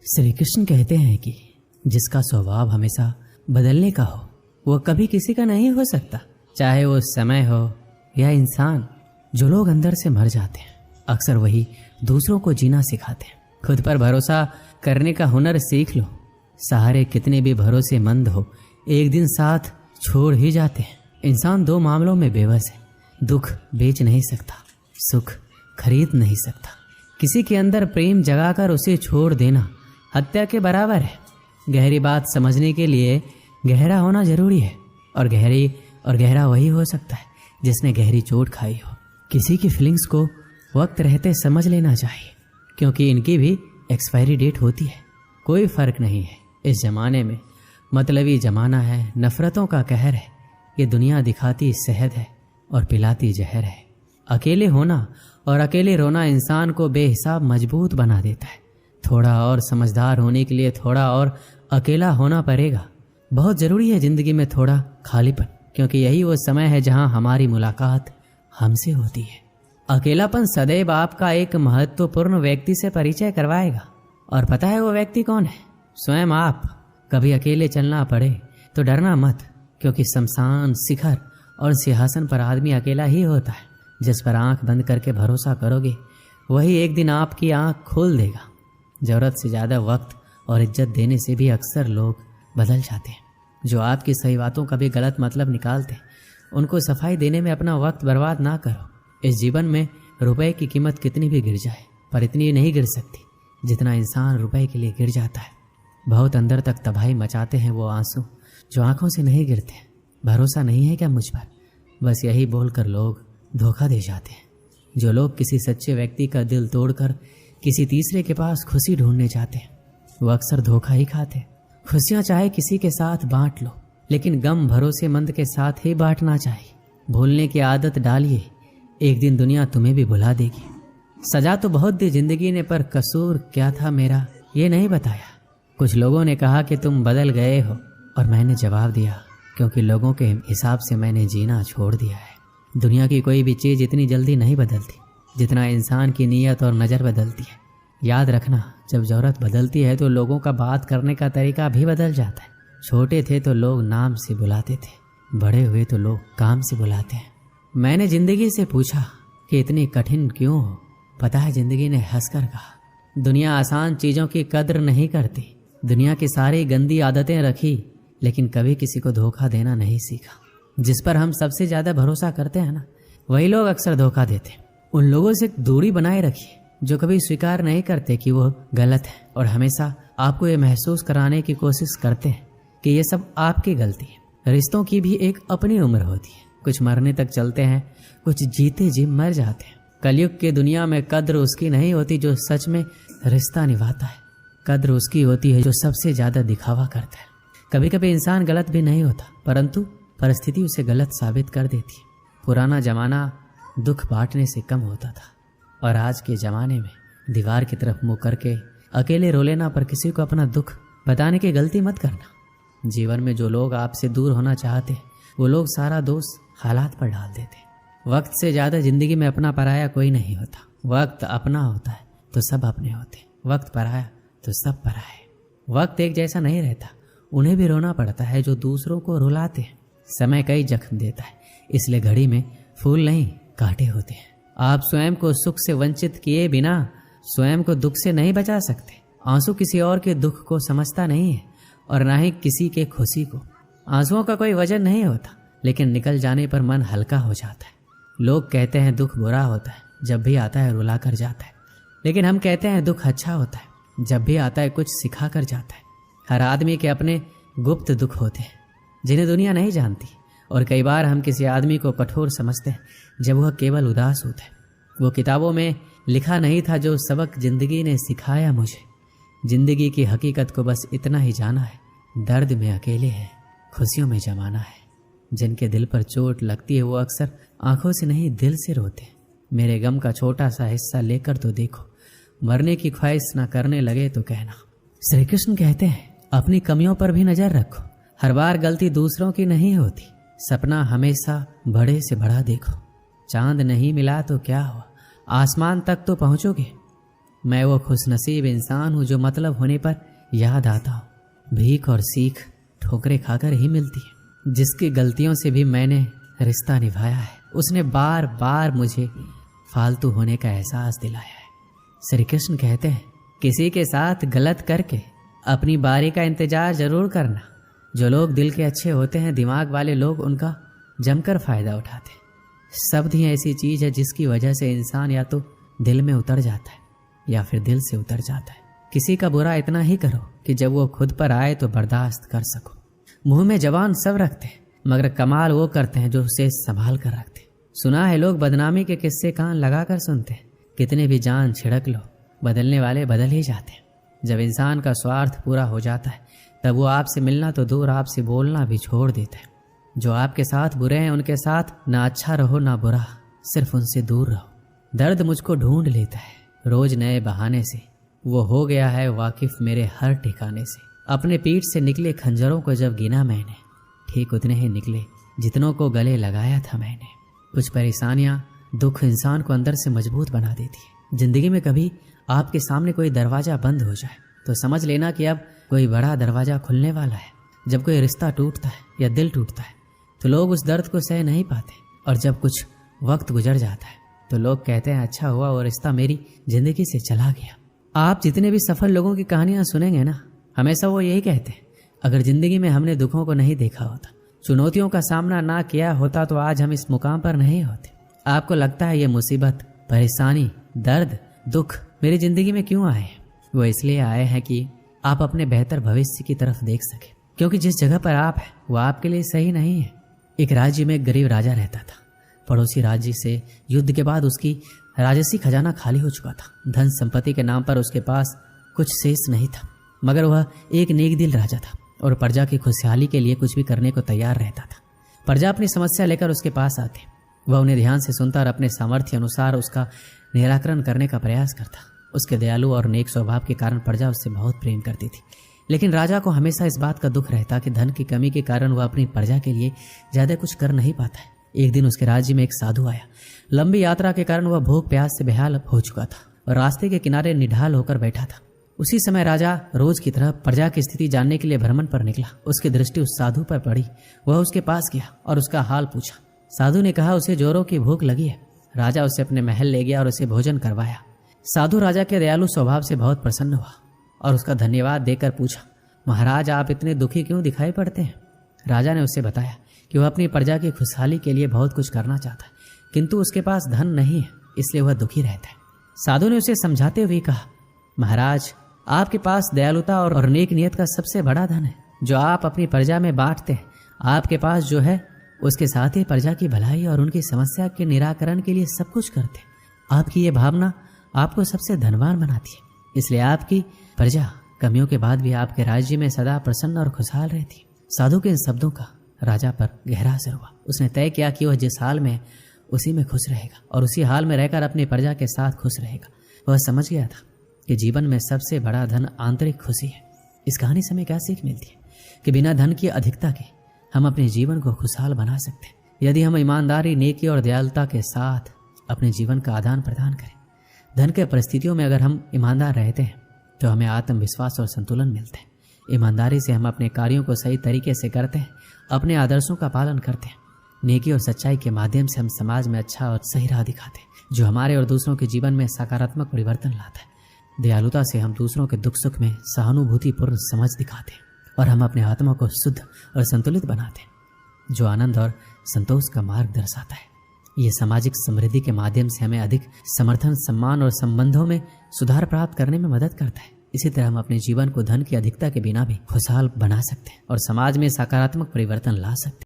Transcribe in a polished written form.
श्री कृष्ण कहते हैं कि जिसका स्वभाव हमेशा बदलने का हो वो कभी किसी का नहीं हो सकता, चाहे वो समय हो या इंसान। जो लोग अंदर से मर जाते हैं अक्सर वही दूसरों को जीना सिखाते हैं। खुद पर भरोसा करने का हुनर सीख लो। सहारे कितने भी भरोसेमंद हो एक दिन साथ छोड़ ही जाते हैं। इंसान दो मामलों में बेबस है, दुख बेच नहीं सकता, सुख खरीद नहीं सकता। किसी के अंदर प्रेम जगाकर उसे छोड़ देना हत्या के बराबर है। गहरी बात समझने के लिए गहरा होना जरूरी है, और गहरा वही हो सकता है जिसने गहरी चोट खाई हो। किसी की फीलिंग्स को वक्त रहते समझ लेना चाहिए, क्योंकि इनकी भी एक्सपायरी डेट होती है। कोई फर्क नहीं है इस जमाने में, मतलबी जमाना है, नफरतों का कहर है। ये दुनिया दिखाती शहद है और पिलाती जहर है। अकेले होना और अकेले रोना इंसान को बेहिसाब मजबूत बना देता है। थोड़ा और समझदार होने के लिए थोड़ा और अकेला होना पड़ेगा। बहुत ज़रूरी है ज़िंदगी में थोड़ा खालीपन, क्योंकि यही वो समय है जहां हमारी मुलाकात हमसे होती है। अकेलापन सदैव आपका एक महत्वपूर्ण व्यक्ति से परिचय करवाएगा, और पता है वो व्यक्ति कौन है? स्वयं आप। कभी अकेले चलना पड़े तो डरना मत, क्योंकि शमशान, शिखर और सिंहासन पर आदमी अकेला ही होता है। जिस पर आंख बंद करके भरोसा करोगे वही एक दिन आपकी आंख खोल देगा। ज़रूरत से ज़्यादा वक्त और इज्जत देने से भी अक्सर लोग बदल जाते हैं। जो आपकी सही बातों का भी गलत मतलब निकालते हैं उनको सफाई देने में अपना वक्त बर्बाद ना करो। इस जीवन में रुपए की कीमत कितनी भी गिर जाए पर इतनी नहीं गिर सकती जितना इंसान रुपए के लिए गिर जाता है। बहुत अंदर तक तबाही मचाते हैं वो आंसू जो आंखों से नहीं गिरते। भरोसा नहीं है क्या मुझ पर? बस यही बोलकर लोग धोखा दे जाते हैं। जो लोग किसी सच्चे व्यक्ति का दिल तोड़कर किसी तीसरे के पास खुशी ढूंढने जाते हैं वो अक्सर धोखा ही खाते हैं। खुशियां चाहे किसी के साथ बांट लो, लेकिन गम भरोसेमंद के साथ ही बांटना चाहिए। भूलने की आदत डालिए, एक दिन दुनिया तुम्हें भी भुला देगी। सजा तो बहुत दी जिंदगी ने, पर कसूर क्या था मेरा ये नहीं बताया। कुछ लोगों ने कहा कि तुम बदल गए हो, और मैंने जवाब दिया क्योंकि लोगों के हिसाब से मैंने जीना छोड़ दिया है। दुनिया की कोई भी चीज़ इतनी जल्दी नहीं बदलती जितना इंसान की नीयत और नज़र बदलती है। याद रखना, जब ज़रूरत बदलती है तो लोगों का बात करने का तरीका भी बदल जाता है। छोटे थे तो लोग नाम से बुलाते थे, बड़े हुए तो लोग काम से बुलाते हैं। मैंने ज़िंदगी से पूछा कि इतनी कठिन क्यों हो? पता है ज़िंदगी ने हंसकर कहा, दुनिया आसान चीज़ों की कद्र नहीं करती। दुनिया की सारी गंदी आदतें रखी, लेकिन कभी किसी को धोखा देना नहीं सीखा। जिस पर हम सबसे ज़्यादा भरोसा करते हैं ना, वही लोग अक्सर धोखा देते हैं। उन लोगों से दूरी बनाए रखिए जो कभी स्वीकार नहीं करते कि वो गलत है, और हमेशा आपको ये महसूस कराने की कोशिश करते हैं कि ये सब आपकी गलती है। रिश्तों की भी एक अपनी उम्र होती है। कुछ मरने तक चलते हैं, कुछ जीते जी मर जाते हैं। कलयुग की दुनिया में कद्र उसकी नहीं होती जो सच में रिश्ता निभाता है। कद्र उसकी होती है जो सबसे ज़्यादा दिखावा करता है। कभी कभी इंसान गलत भी नहीं होता, परंतु परिस्थिति उसे गलत साबित कर देती है। पुराना जमाना दुख बांटने से कम होता था, और आज के ज़माने में दीवार की तरफ मुँह करके अकेले रो लेना, पर किसी को अपना दुख बताने की गलती मत करना। जीवन में जो लोग आपसे दूर होना चाहते हैं वो लोग सारा दोष हालात पर डाल देते हैं। वक्त से ज़्यादा ज़िंदगी में अपना पराया कोई नहीं होता। वक्त अपना होता है तो सब अपने होते हैं, वक्त पराया तो सब पराया है। वक्त एक जैसा नहीं रहता, उन्हें भी रोना पड़ता है जो दूसरों को रुलाते हैं। समय कई जख्म देता है, इसलिए घड़ी में फूल नहीं कांटे होते हैं। आप स्वयं को सुख से वंचित किए बिना स्वयं को दुख से नहीं बचा सकते। आंसू किसी और के दुख को समझता नहीं है, और ना ही किसी के खुशी को। आंसुओं का कोई वजन नहीं होता, लेकिन निकल जाने पर मन हल्का हो जाता है। लोग कहते हैं दुख बुरा होता है, जब भी आता है रुला कर जाता है, लेकिन हम कहते हैं दुख अच्छा होता है, जब भी आता है कुछ सिखा कर जाता है। हर आदमी के अपने गुप्त दुख होते हैं जिन्हें दुनिया नहीं जानती, और कई बार हम किसी आदमी को कठोर समझते हैं जब वह केवल उदास होता है। वो किताबों में लिखा नहीं था जो सबक जिंदगी ने सिखाया मुझे। जिंदगी की हकीकत को बस इतना ही जाना है, दर्द में अकेले है, खुशियों में जमाना है। जिनके दिल पर चोट लगती है वो अक्सर आंखों से नहीं दिल से रोते। मेरे गम का छोटा सा हिस्सा लेकर तो देखो, मरने की ख्वाहिश ना करने लगे तो कहना। श्री कृष्ण कहते हैं अपनी कमियों पर भी नजर रखो। हर बार गलती दूसरों की नहीं होती। सपना हमेशा बड़े से बड़ा देखो। चांद नहीं मिला तो क्या हुआ, आसमान तक तो पहुंचोगे। मैं वो खुशनसीब इंसान हूँ जो मतलब होने पर याद आता हूँ। भीख और सीख ठोकरें खाकर ही मिलती है। जिसकी गलतियों से भी मैंने रिश्ता निभाया है, उसने बार बार मुझे फालतू होने का एहसास दिलाया है। श्री कृष्ण कहते हैं, किसी के साथ गलत करके अपनी बारी का इंतजार जरूर करना। जो लोग दिल के अच्छे होते हैं, दिमाग वाले लोग उनका जमकर फायदा उठाते हैं। शब्द ही ऐसी चीज है जिसकी वजह से इंसान या तो दिल में उतर जाता है या फिर दिल से उतर जाता है। किसी का बुरा इतना ही करो कि जब वो खुद पर आए तो बर्दाश्त कर सको। मुंह में जबान सब रखते हैं, मगर कमाल वो करते हैं जो उसे संभाल कर रखते हैं। सुना है लोग बदनामी के किस्से कान लगा कर सुनते हैं। कितने भी जान छिड़क लो, बदलने वाले बदल ही जाते हैं। जब इंसान का स्वार्थ पूरा हो जाता है तब वो आपसे मिलना तो दूर, आपसे बोलना भी छोड़ देता है। जो आपके साथ बुरे हैं उनके साथ ना अच्छा रहो ना बुरा, सिर्फ उनसे दूर रहो। दर्द मुझको ढूंढ लेता है रोज नए बहाने से, वो हो गया है वाकिफ मेरे हर ठिकाने से। अपने पीठ से निकले खंजरों को जब गिना मैंने, ठीक उतने ही निकले जितनों को गले लगाया था मैंने। कुछ परेशानियां, दुख इंसान को अंदर से मजबूत बना देती है। जिंदगी में कभी आपके सामने कोई दरवाजा बंद हो जाए तो समझ लेना कि अब कोई बड़ा दरवाजा खुलने वाला है। जब कोई रिश्ता टूटता है या दिल टूटता है तो लोग उस दर्द को सह नहीं पाते, और जब कुछ वक्त गुजर जाता है तो लोग कहते हैं अच्छा हुआ वो रिश्ता मेरी जिंदगी से चला गया। आप जितने भी सफल लोगों की कहानियां सुनेंगे ना, हमेशा वो यही कहते हैं, अगर जिंदगी में हमने दुखों को नहीं देखा होता, चुनौतियों का सामना ना किया होता तो आज हम इस मुकाम पर नहीं होते। आपको लगता है ये मुसीबत, परेशानी, दर्द, दुख मेरी जिंदगी में क्यों आए हैं? वो इसलिए आए हैं कि आप अपने बेहतर भविष्य की तरफ देख सके, क्योंकि जिस जगह पर आप हैं वो आपके लिए सही नहीं है। एक राज्य में एक गरीब राजा रहता था। पड़ोसी राज्य से युद्ध के बाद उसकी राजसी खजाना खाली हो चुका था। धन संपत्ति के नाम पर उसके पास कुछ शेष नहीं था, मगर वह एक नेक दिल राजा था और प्रजा की खुशहाली के लिए कुछ भी करने को तैयार रहता था। प्रजा अपनी समस्या लेकर उसके पास आते, वह उन्हें ध्यान से सुनता और अपने सामर्थ्य अनुसार उसका निराकरण करने का प्रयास करता। उसके दयालु और नेक स्वभाव के कारण प्रजा उससे बहुत प्रेम करती थी। लेकिन राजा को हमेशा इस बात का दुख रहता कि धन की कमी के कारण वह अपनी प्रजा के लिए ज्यादा कुछ कर नहीं पाता है। एक दिन उसके राज्य में एक साधु आया। लंबी यात्रा के कारण वह भूख प्यास से बेहाल हो चुका था और रास्ते के किनारे निढाल होकर बैठा था। उसी समय राजा रोज की तरह प्रजा की स्थिति जानने के लिए भ्रमण पर निकला। उसकी दृष्टि उस साधु पर पड़ी। वह उसके पास गया और उसका हाल पूछा। साधु ने कहा उसे जोरों की भूख लगी है। राजा उसे अपने महल ले गया और उसे भोजन करवाया। साधु राजा के दयालु स्वभाव से बहुत प्रसन्न हुआ और उसका धन्यवाद देकर पूछा, महाराज आप इतने दुखी क्यों दिखाई पड़ते हैं? राजा ने उससे बताया कि वह अपनी प्रजा की खुशहाली के लिए बहुत कुछ करना चाहता है, किंतु उसके पास धन नहीं है, इसलिए वह दुखी रहता है। साधु ने उसे समझाते हुए कहा, महाराज आपके पास दयालुता और नेक नियत का सबसे बड़ा धन है जो आप अपनी प्रजा में बांटते हैं। आपके पास जो है उसके साथ ही प्रजा की भलाई और उनकी समस्या के निराकरण के लिए सब कुछ करते हैं। आपकी ये भावना आपको सबसे धनवान बनाती है, इसलिए आपकी प्रजा कमियों के बाद भी आपके राज्य में सदा प्रसन्न और खुशहाल रहती है। साधु के इन शब्दों का राजा पर गहरा असर हुआ। उसने तय किया कि वह जिस हाल में उसी में खुश रहेगा और उसी हाल में रहकर अपनी प्रजा के साथ खुश रहेगा। वह समझ गया था कि जीवन में सबसे बड़ा धन आंतरिक खुशी है। इस कहानी से हमें क्या सीख मिलती है कि बिना धन की अधिकता के हम अपने जीवन को खुशहाल बना सकते हैं, यदि हम ईमानदारी, नेकी और दयालुता के साथ अपने जीवन का आदान प्रदान करें। धन के परिस्थितियों में अगर हम ईमानदार रहते हैं तो हमें आत्मविश्वास और संतुलन मिलता है। ईमानदारी से हम अपने कार्यों को सही तरीके से करते हैं, अपने आदर्शों का पालन करते हैं। नेकी और सच्चाई के माध्यम से हम समाज में अच्छा और सही राह दिखाते हैं जो हमारे और दूसरों के जीवन में सकारात्मक परिवर्तन लाता है। दयालुता से हम दूसरों के दुख सुख में सहानुभूतिपूर्ण समझ दिखाते हैं और हम अपने आत्मा को शुद्ध और संतुलित बनाते हैं जो आनंद और संतोष का मार्ग दर्शाता है। ये सामाजिक समृद्धि के माध्यम से हमें अधिक समर्थन, सम्मान और संबंधों में सुधार प्राप्त करने में मदद करता है। इसी तरह हम अपने जीवन को धन की अधिकता के बिना भी खुशहाल बना सकते हैं और समाज में सकारात्मक परिवर्तन ला सकते हैं।